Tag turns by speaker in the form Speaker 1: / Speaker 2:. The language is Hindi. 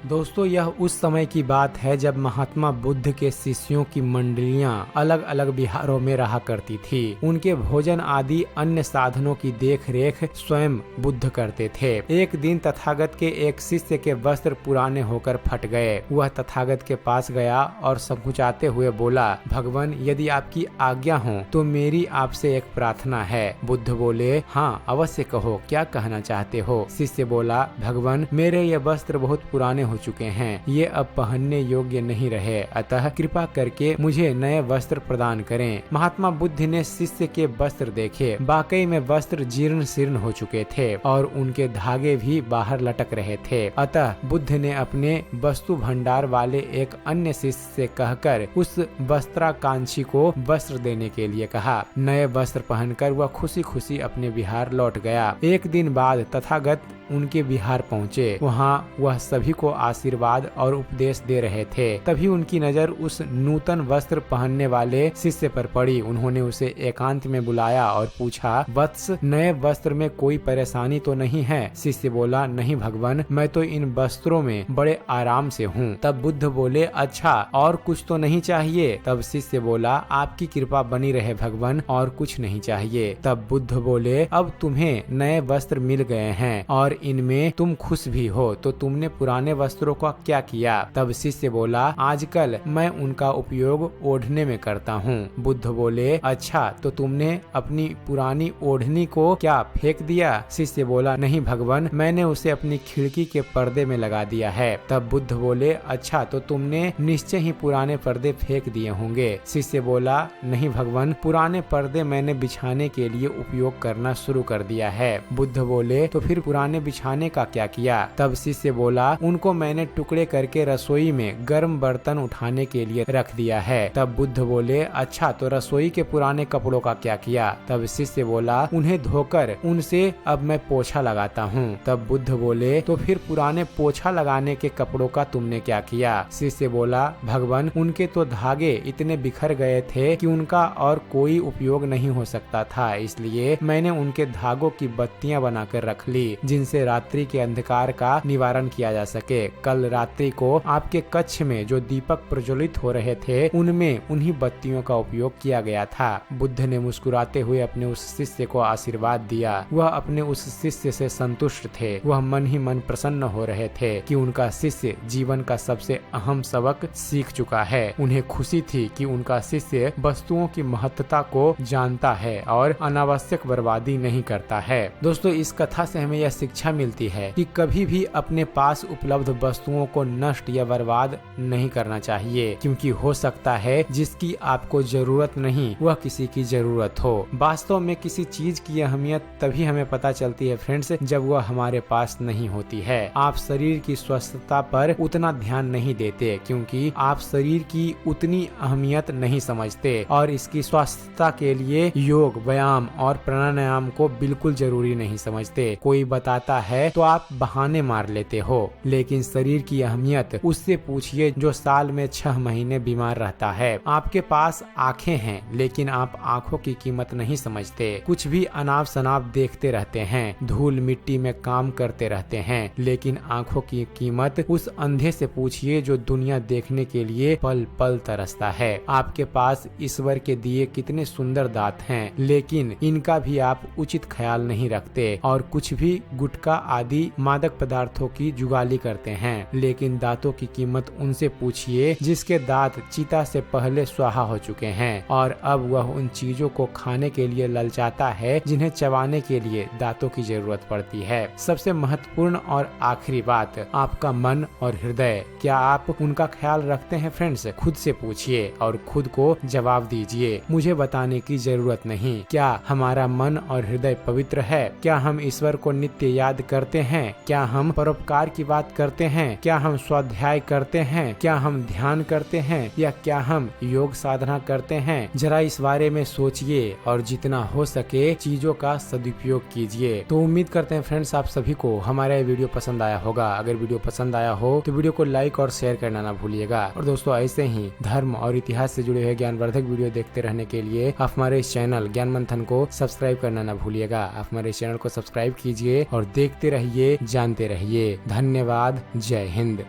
Speaker 1: दोस्तों यह उस समय की बात है जब महात्मा बुद्ध के शिष्यों की मंडलियां अलग अलग बिहारों में रहा करती थी। उनके भोजन आदि अन्य साधनों की देख रेख स्वयं बुद्ध करते थे। एक दिन तथागत के एक शिष्य के वस्त्र पुराने होकर फट गए। वह तथागत के पास गया और संकुचाते हुए बोला, भगवान यदि आपकी आज्ञा हो तो मेरी आपसे एक प्रार्थना है। बुद्ध बोले, हाँ अवश्य कहो, क्या कहना चाहते हो। शिष्य बोला, भगवान मेरे ये वस्त्र बहुत पुराने हो चुके हैं, ये अब पहनने योग्य नहीं रहे, अतः कृपा करके मुझे नए वस्त्र प्रदान करें। महात्मा बुद्ध ने शिष्य के वस्त्र देखे। वाकई में वस्त्र जीर्ण शीर्ण हो चुके थे और उनके धागे भी बाहर लटक रहे थे। अतः बुद्ध ने अपने वस्तु भंडार वाले एक अन्य शिष्य से कहकर उस वस्त्राकांक्षी को वस्त्र देने के लिए कहा। नए वस्त्र पहनकर वह खुशी खुशी अपने विहार लौट गया। एक दिन बाद तथागत उनके विहार पहुँचे। वहाँ वह सभी को आशीर्वाद और उपदेश दे रहे थे। तभी उनकी नजर उस नूतन वस्त्र पहनने वाले शिष्य पर पड़ी। उन्होंने उसे एकांत में बुलाया और पूछा, वत्स नए वस्त्र में कोई परेशानी तो नहीं है। शिष्य बोला, नहीं भगवान, मैं तो इन वस्त्रों में बड़े आराम से हूँ। तब बुद्ध बोले, अच्छा और कुछ तो नहीं चाहिए। तब शिष्य बोला, आपकी कृपा बनी रहे भगवान, और कुछ नहीं चाहिए। तब बुद्ध बोले, अब तुम्हें नए वस्त्र मिल गए हैं और इनमें तुम खुश भी हो, तो तुमने पुराने वस्त्रों का क्या किया। तब शिष्य बोला, आजकल मैं उनका उपयोग ओढ़ने में करता हूँ। बुद्ध बोले, अच्छा तो तुमने अपनी पुरानी ओढ़नी को क्या फेंक दिया। शिष्य बोला, नहीं भगवान, मैंने उसे अपनी खिड़की के पर्दे में लगा दिया है। तब बुद्ध बोले, अच्छा तो तुमने निश्चय ही पुराने पर्दे फेंक दिए होंगे। शिष्य बोला, नहीं भगवान, पुराने पर्दे मैंने बिछाने के लिए उपयोग करना शुरू कर दिया है। बुद्ध बोले, तो फिर पुराने बिछाने का क्या किया। तब शिष्य बोला, उनको मैंने टुकड़े करके रसोई में गर्म बर्तन उठाने के लिए रख दिया है। तब बुद्ध बोले, अच्छा तो रसोई के पुराने कपड़ों का क्या किया। तब शिष्य बोला, उन्हें धोकर उनसे अब मैं पोछा लगाता हूँ। तब बुद्ध बोले, तो फिर पुराने पोछा लगाने के कपड़ों का तुमने क्या किया। शिष्य बोला, भगवान उनके तो धागे इतने बिखर गए थे कि उनका और कोई उपयोग नहीं हो सकता था, इसलिए मैंने उनके धागों की बत्तियां बनाकर रख ली, जिनसे रात्रि के अंधकार का निवारण किया जा सके। कल रात्रि को आपके कक्ष में जो दीपक प्रज्वलित हो रहे थे, उनमें उन्हीं बत्तियों का उपयोग किया गया था। बुद्ध ने मुस्कुराते हुए अपने उस शिष्य को आशीर्वाद दिया। वह अपने उस शिष्य से संतुष्ट थे। वह मन ही मन प्रसन्न हो रहे थे कि उनका शिष्य जीवन का सबसे अहम सबक सीख चुका है। उन्हें खुशी थी कि उनका शिष्य वस्तुओं की महत्ता को जानता है और अनावश्यक बर्बादी नहीं करता है। दोस्तों इस कथा से हमें यह शिक्षा मिलती है कि कभी भी अपने पास उपलब्ध वस्तुओं को नष्ट या बर्बाद नहीं करना चाहिए, क्योंकि हो सकता है जिसकी आपको जरूरत नहीं वह किसी की जरूरत हो। वास्तव में किसी चीज की अहमियत तभी हमें पता चलती है फ्रेंड्स, जब वह हमारे पास नहीं होती है। आप शरीर की स्वस्थता पर उतना ध्यान नहीं देते क्योंकि आप शरीर की उतनी अहमियत नहीं समझते और इसकी स्वस्थता के लिए योग, व्यायाम और प्राणायाम को बिल्कुल जरूरी नहीं समझते। कोई बताता है तो आप बहाने मार लेते हो, लेकिन शरीर की अहमियत उससे पूछिए जो साल में 6 महीने बीमार रहता है। आपके पास आंखें हैं लेकिन आप आंखों की कीमत नहीं समझते। कुछ भी अनाप शनाप देखते रहते हैं, धूल मिट्टी में काम करते रहते हैं, लेकिन आंखों की कीमत उस अंधे से पूछिए जो दुनिया देखने के लिए पल पल तरसता है। आपके पास ईश्वर के दिए कितने सुंदर दांत हैं, लेकिन इनका भी आप उचित ख्याल नहीं रखते और कुछ भी गुटखा आदि मादक पदार्थों की जुगाली करते हैं, लेकिन दांतों की कीमत उनसे पूछिए जिसके दांत चिता से पहले स्वाहा हो चुके हैं और अब वह उन चीजों को खाने के लिए ललचाता है जिन्हें चबाने के लिए दांतों की जरूरत पड़ती है। सबसे महत्वपूर्ण और आखिरी बात, आपका मन और हृदय, क्या आप उनका ख्याल रखते हैं फ्रेंड्स? खुद से पूछिए और खुद को जवाब दीजिए। मुझे बताने की जरूरत नहीं। क्या हमारा मन और हृदय पवित्र है? क्या हम ईश्वर को नित्य याद करते हैं? क्या हम परोपकार की बात करते हैं? क्या हम स्वाध्याय करते हैं? क्या हम ध्यान करते हैं या क्या हम योग साधना करते हैं? जरा इस बारे में सोचिए और जितना हो सके चीजों का सदुपयोग कीजिए। तो उम्मीद करते हैं फ्रेंड्स आप सभी को हमारा ये वीडियो पसंद आया होगा। अगर वीडियो पसंद आया हो तो वीडियो को लाइक और शेयर करना ना भूलिएगा। और दोस्तों ऐसे ही धर्म और इतिहास से जुड़े हुए ज्ञानवर्धक वीडियो देखते रहने के लिए आप हमारे इस चैनल ज्ञान मंथन को सब्सक्राइब करना ना भूलिएगा। आप हमारे चैनल को सब्सक्राइब कीजिए और देखते रहिए, जानते रहिए। धन्यवाद। जय हिंद।